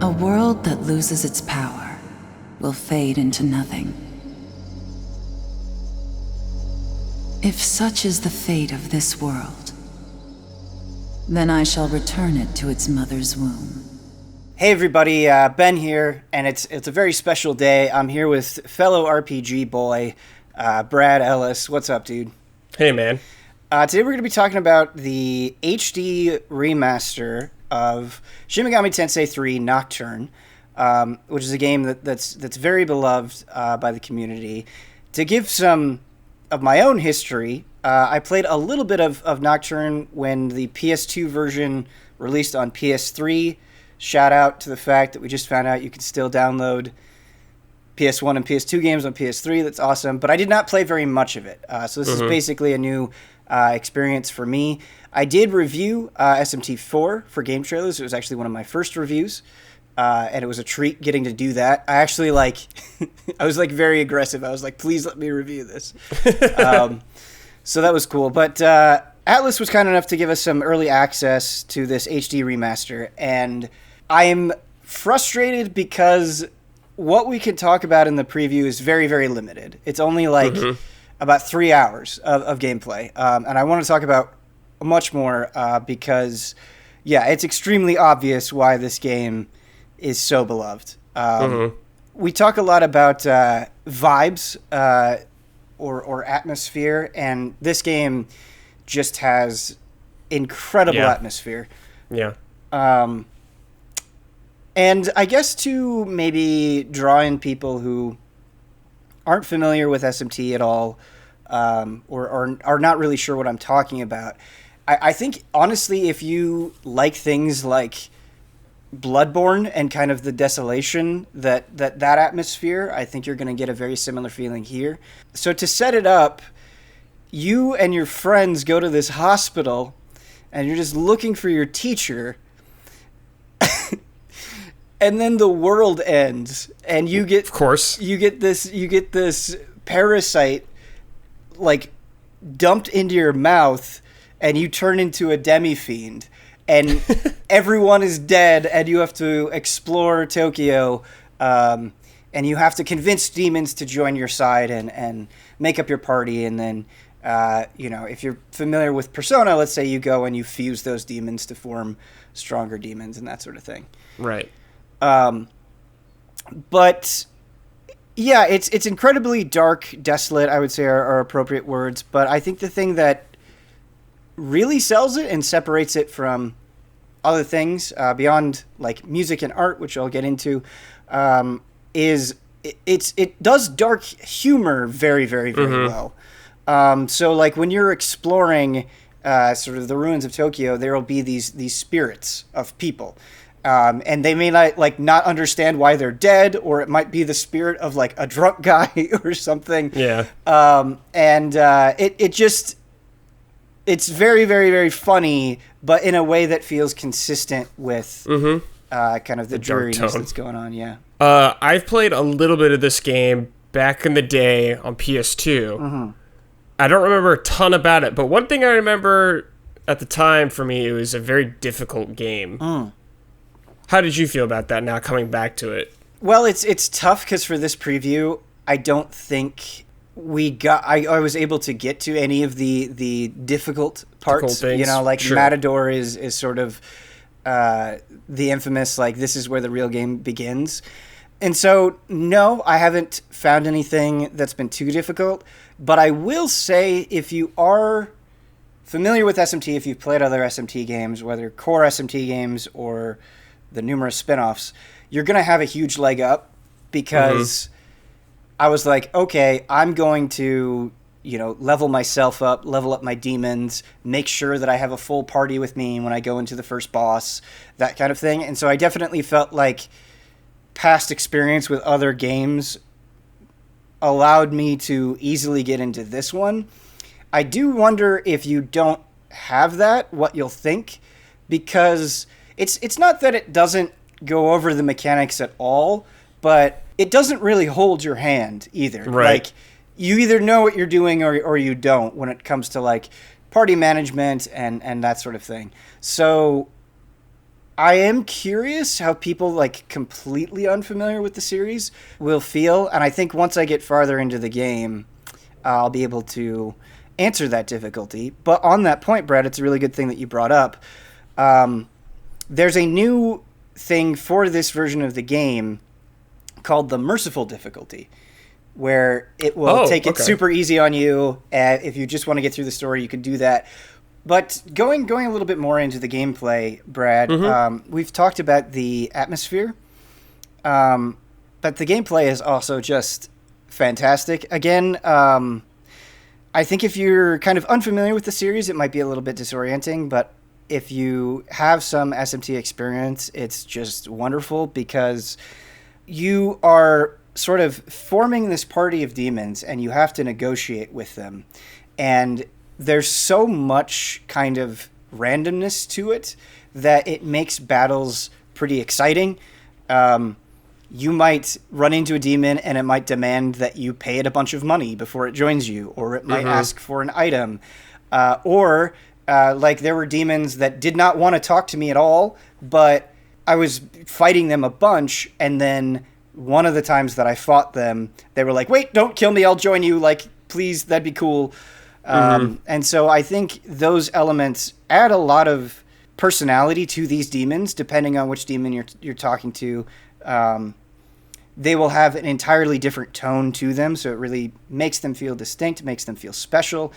A world that loses its power will fade into nothing. If such is the fate of this world, then I shall return it to its mother's womb. Hey everybody, Ben here, and it's a very special day. I'm here with fellow RPG boy, Brad Ellis. What's up, dude? Hey, man. Today we're going to be talking about the HD remaster of Shin Megami Tensei 3 Nocturne, which is a game that's very beloved by the community. To give some of my own history, I played a little bit of Nocturne when the PS2 version released on PS3. Shout out to the fact that we just found out you can still download PS1 and PS2 games on PS3. That's awesome. But I did not play very much of it. So this is basically a new experience for me. I did review SMT 4 for Game Trailers. It was actually one of my first reviews. And it was a treat getting to do that. I actually, I was, very aggressive. I was like, please let me review this. So that was cool. But Atlas was kind enough to give us some early access to this HD remaster. And I am frustrated because what we can talk about in the preview is very, very limited. It's only about 3 hours of gameplay. And I want to talk about much more because, it's extremely obvious why this game is so beloved. We talk a lot about vibes or atmosphere, and this game just has incredible atmosphere. Yeah. And I guess to maybe draw in people who aren't familiar with SMT at all, or are not really sure what I'm talking about, I think, honestly, if you like things like Bloodborne and kind of the desolation that atmosphere, I think you're going to get a very similar feeling here. So to set it up, you and your friends go to this hospital, and you're just looking for your teacher, and then the world ends, and you get, of course, you get this parasite dumped into your mouth, and you turn into a demi-fiend, and everyone is dead, and you have to explore Tokyo, and you have to convince demons to join your side and make up your party, and then if you're familiar with Persona, let's say you go and you fuse those demons to form stronger demons and that sort of thing. Right. But yeah, it's incredibly dark, desolate, I would say are appropriate words. But I think the thing that really sells it and separates it from other things beyond music and art, which I'll get into, is it does dark humor very, very, very well. So when you're exploring sort of the ruins of Tokyo, there will be these spirits of people. And they may not understand why they're dead, or it might be the spirit of a drunk guy or something. Yeah. It's very, very, very funny, but in a way that feels consistent with kind of the dreariness that's going on. Yeah. I've played a little bit of this game back in the day on PS2. I don't remember a ton about it, but one thing I remember at the time for me, it was a very difficult game. How did you feel about that now coming back to it? Well, it's tough because for this preview, I don't think I was able to get to any of the difficult parts. Things. Sure. Matador is sort of the infamous, this is where the real game begins. And so, no, I haven't found anything that's been too difficult. But I will say, if you are familiar with SMT, if you've played other SMT games, whether core SMT games or the numerous spin-offs, you're going to have a huge leg up because I was like, okay, I'm going to, level myself up, level up my demons, make sure that I have a full party with me when I go into the first boss, that kind of thing. And so I definitely felt like past experience with other games allowed me to easily get into this one. I do wonder if you don't have that, what you'll think, because it's not that it doesn't go over the mechanics at all, but it doesn't really hold your hand either. Right. You either know what you're doing or you don't when it comes to party management and that sort of thing. So I am curious how people like completely unfamiliar with the series will feel, and I think once I get farther into the game, I'll be able to answer that difficulty. But on that point, Brad, it's a really good thing that you brought up. There's a new thing for this version of the game called the merciful difficulty, where it will take it super easy on you. If you just want to get through the story, you can do that. But going a little bit more into the gameplay, Brad, we've talked about the atmosphere, but the gameplay is also just fantastic. Again, I think if you're kind of unfamiliar with the series, it might be a little bit disorienting, but if you have some SMT experience, it's just wonderful because you are sort of forming this party of demons and you have to negotiate with them. And there's so much kind of randomness to it that it makes battles pretty exciting. You might run into a demon and it might demand that you pay it a bunch of money before it joins you, or it might ask for an item. Or there were demons that did not want to talk to me at all, but I was fighting them a bunch, and then one of the times that I fought them, they were like, wait, don't kill me, I'll join you, like, please, that'd be cool. And so I think those elements add a lot of personality to these demons, depending on which demon you're talking to. They will have an entirely different tone to them, so it really makes them feel distinct, makes them feel special.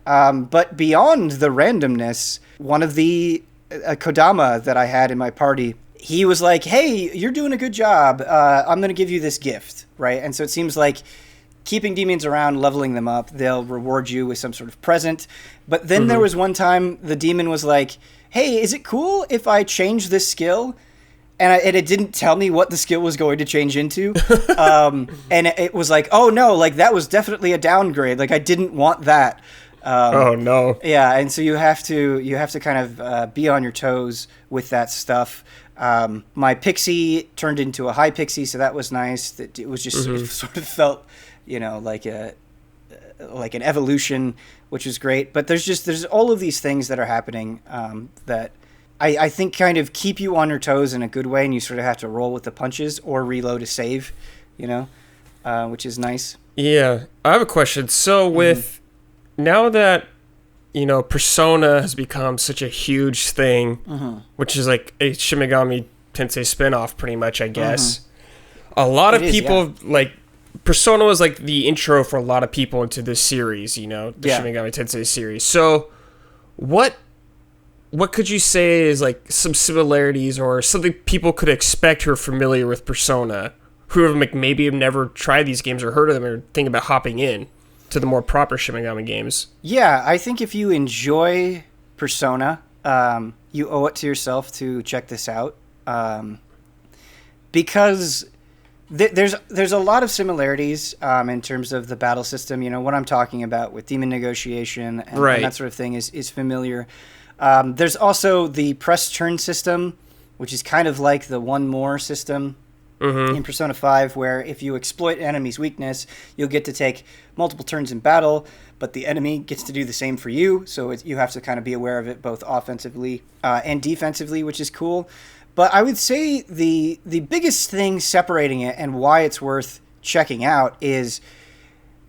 But beyond the randomness, one of the Kodama that I had in my party, he was like, hey, you're doing a good job. I'm going to give you this gift, right? And so it seems like keeping demons around, leveling them up, they'll reward you with some sort of present. But then there was one time the demon was like, hey, is it cool if I change this skill? And it didn't tell me what the skill was going to change into. And it was like, oh no, like that was definitely a downgrade. Like I didn't want that. Oh no. Yeah, and so you have to kind of be on your toes with that stuff. My pixie turned into a high pixie, so that was nice. It was just it sort of felt, like an evolution, which was great. But there's all of these things that are happening that I think kind of keep you on your toes in a good way, and you sort of have to roll with the punches or reload a save, which is nice. Yeah, I have a question. So with now that Persona has become such a huge thing, which is like a Shin Megami Tensei spinoff, pretty much, I guess. A lot of people like Persona was like the intro for a lot of people into this series, the Shin Megami Tensei series. So, what could you say is like some similarities or something people could expect who are familiar with Persona, who have maybe have never tried these games or heard of them or think about hopping in to the more proper Shin Megami games? Yeah, I think if you enjoy Persona, you owe it to yourself to check this out, because there's a lot of similarities in terms of the battle system. What I'm talking about with demon negotiation and that sort of thing is familiar. There's also the press turn system, which is kind of like the one more system in Persona 5, where if you exploit an enemy's weakness, you'll get to take multiple turns in battle, but the enemy gets to do the same for you, so you have to kind of be aware of it both offensively and defensively, which is cool. But I would say the biggest thing separating it and why it's worth checking out is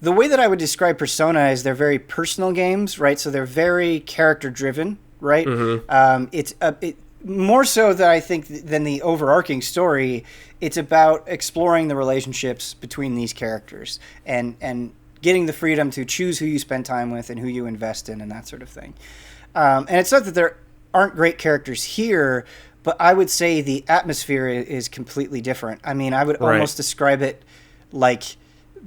the way that I would describe Persona is they're very personal games, right? So they're very character-driven, right? It's more so that I think than the overarching story. It's about exploring the relationships between these characters and getting the freedom to choose who you spend time with and who you invest in and that sort of thing. And it's not that there aren't great characters here, but I would say the atmosphere is completely different. I mean, I would almost describe it like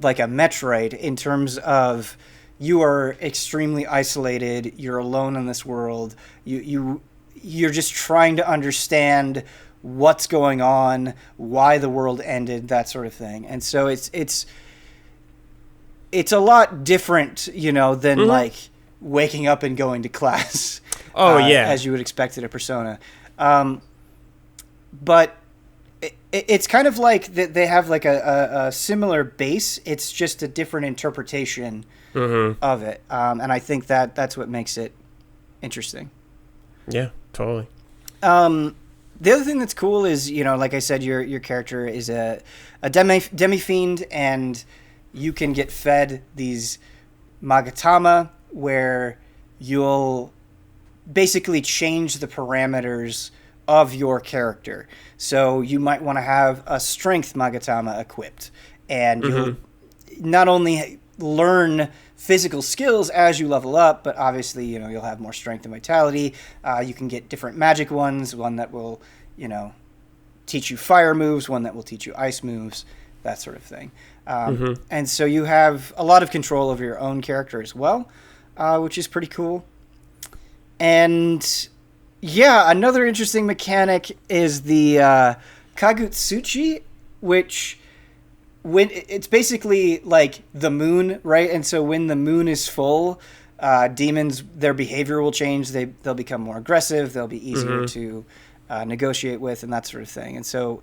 a Metroid in terms of you are extremely isolated. You're alone in this world. You're just trying to understand what's going on, why the world ended, that sort of thing. And so it's a lot different, than like waking up and going to class. As you would expect at a Persona. But it's kind of like they have like a similar base. It's just a different interpretation of it. And I think that's what makes it interesting. Yeah, totally. The other thing that's cool is, like I said, your character is a demi fiend, and you can get fed these magatama where you'll basically change the parameters of your character. So you might want to have a strength magatama equipped, and you'll not only learn physical skills as you level up, but obviously, you'll have more strength and vitality. You can get different magic ones, one that will, teach you fire moves, one that will teach you ice moves, that sort of thing. And so you have a lot of control over your own character as well, which is pretty cool. And yeah, another interesting mechanic is the Kagutsuchi, which when it's basically like the moon, right? And so when the moon is full, demons, their behavior will change. They'll become more aggressive. They'll be easier to negotiate with, and that sort of thing. And so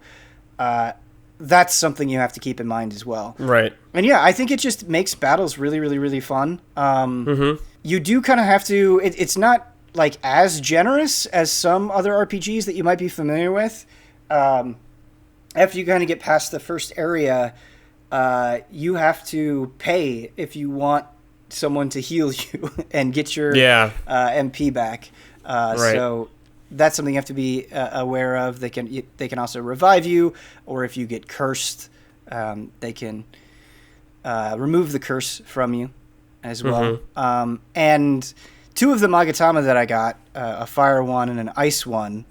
that's something you have to keep in mind as well. Right. And yeah, I think it just makes battles really, really, really fun. You do kind of have to. It's not like as generous as some other RPGs that you might be familiar with. After you kind of get past the first area, you have to pay if you want someone to heal you and get your MP back. So that's something you have to be aware of. They can also revive you, or if you get cursed, they can remove the curse from you as well. And two of the Magatama that I got, a fire one and an ice one,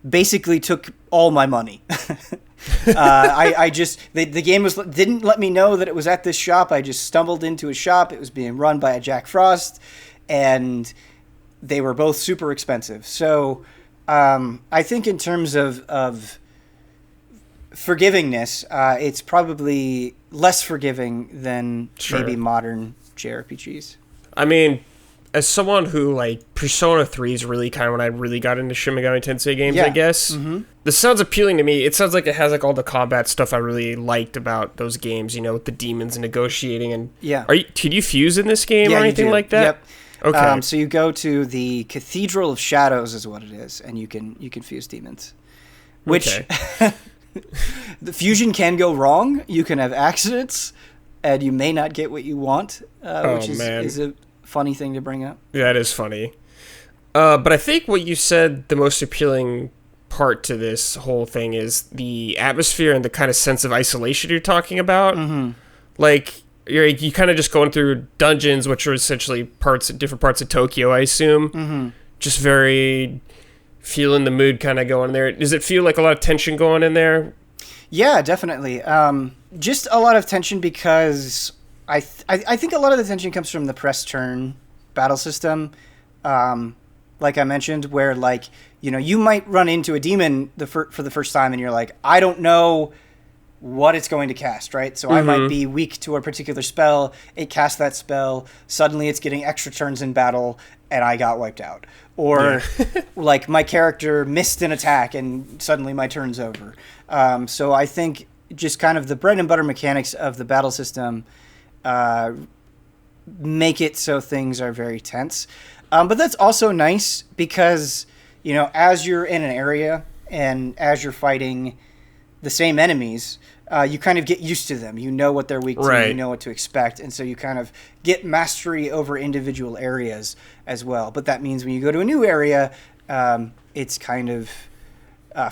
basically took all my money. The game didn't let me know that it was at this shop. I just stumbled into a shop. It was being run by a Jack Frost, and they were both super expensive. So I think in terms of forgivingness, it's probably less forgiving than maybe modern JRPGs. I mean, as someone who, like, Persona 3 is really kind of when I really got into Shin Megami Tensei games, I guess. This sounds appealing to me. It sounds like it has, like, all the combat stuff I really liked about those games, with the demons and negotiating. And could you fuse in this game or anything like that? Yep. Okay. So you go to the Cathedral of Shadows is what it is, and you can fuse demons. Which, the fusion can go wrong. You can have accidents, and you may not get what you want, which is a funny thing to bring up. Yeah, it is funny. But I think what you said, the most appealing part to this whole thing is the atmosphere and the kind of sense of isolation you're talking about. Like, you kind of just going through dungeons, which are essentially different parts of Tokyo, I assume. Just very feeling the mood kind of going there. Does it feel like a lot of tension going in there? Yeah, definitely. Just a lot of tension because I think a lot of the tension comes from the press turn battle system. Like I mentioned, where you might run into a demon for the first time and you're like, I don't know what it's going to cast, right? So I might be weak to a particular spell. It casts that spell. Suddenly it's getting extra turns in battle and I got wiped out. Or like my character missed an attack and suddenly my turn's over. So I think just kind of the bread and butter mechanics of the battle system make it so things are very tense. But that's also nice because, as you're in an area and as you're fighting the same enemies, you kind of get used to them. You know what they're weak to, you know what to expect, and so you kind of get mastery over individual areas as well. But that means when you go to a new area, it's kind of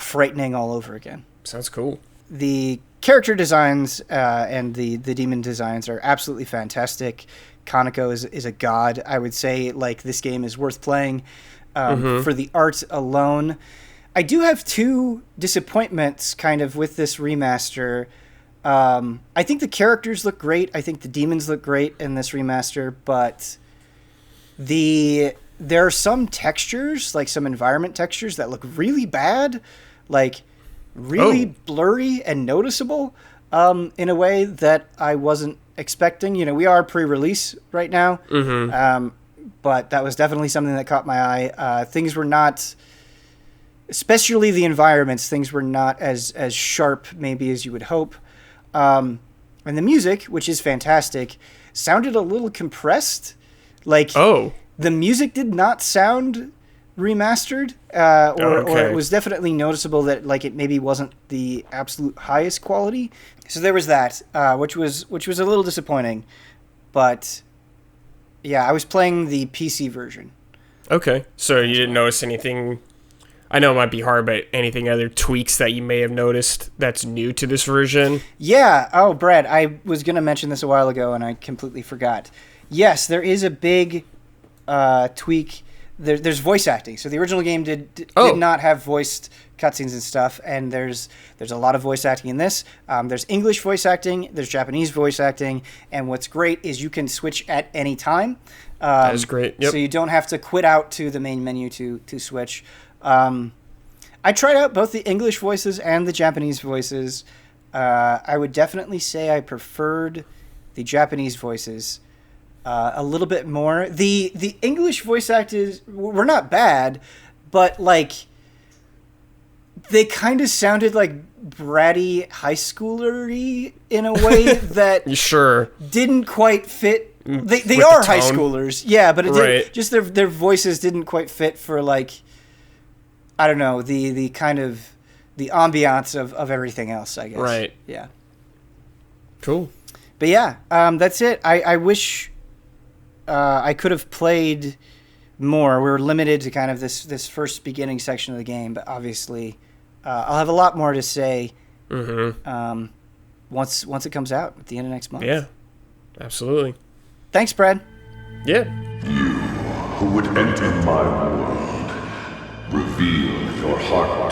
frightening all over again. Sounds cool. The character designs and the demon designs are absolutely fantastic. Kaneko is a god. I would say this game is worth playing for the art alone. I do have two disappointments kind of with this remaster. I think the characters look great. I think the demons look great in this remaster, but there are some textures, like some environment textures that look really bad, really blurry and noticeable in a way that I wasn't expecting. We are pre-release right now, but that was definitely something that caught my eye. Things were not, especially the environments, things were not as sharp maybe as you would hope. And the music, which is fantastic, sounded a little compressed. The music did not sound remastered, or it was definitely noticeable that like it maybe wasn't the absolute highest quality. So there was that, which was a little disappointing. But yeah, I was playing the PC version. Okay, so you didn't notice anything. I know it might be hard, but anything other tweaks that you may have noticed that's new to this version? Yeah. Oh, Brad, I was going to mention this a while ago, and I completely forgot. Yes, there is a big tweak. There's voice acting. So the original game did not have voiced cutscenes and stuff, and there's a lot of voice acting in this. There's English voice acting, there's Japanese voice acting, and what's great is you can switch at any time. That is great. Yep. So you don't have to quit out to the main menu to switch. I tried out both the English voices and the Japanese voices. I would definitely say I preferred the Japanese voices a little bit more. The English voice actors were not bad, but like they kind of sounded like bratty high schoolery in a way that You sure? didn't quite fit. They With are the high tone? schoolers, yeah, but it Right. did, just their voices didn't quite fit for like, I don't know, the kind of the ambiance of everything else, I guess. Right. Yeah. Cool. But yeah, that's it. I wish I could have played more. We were limited to kind of this first beginning section of the game, but obviously I'll have a lot more to say once it comes out at the end of next month. Yeah, absolutely. Thanks, Brad. Yeah. You who would enter my world, reveal your heart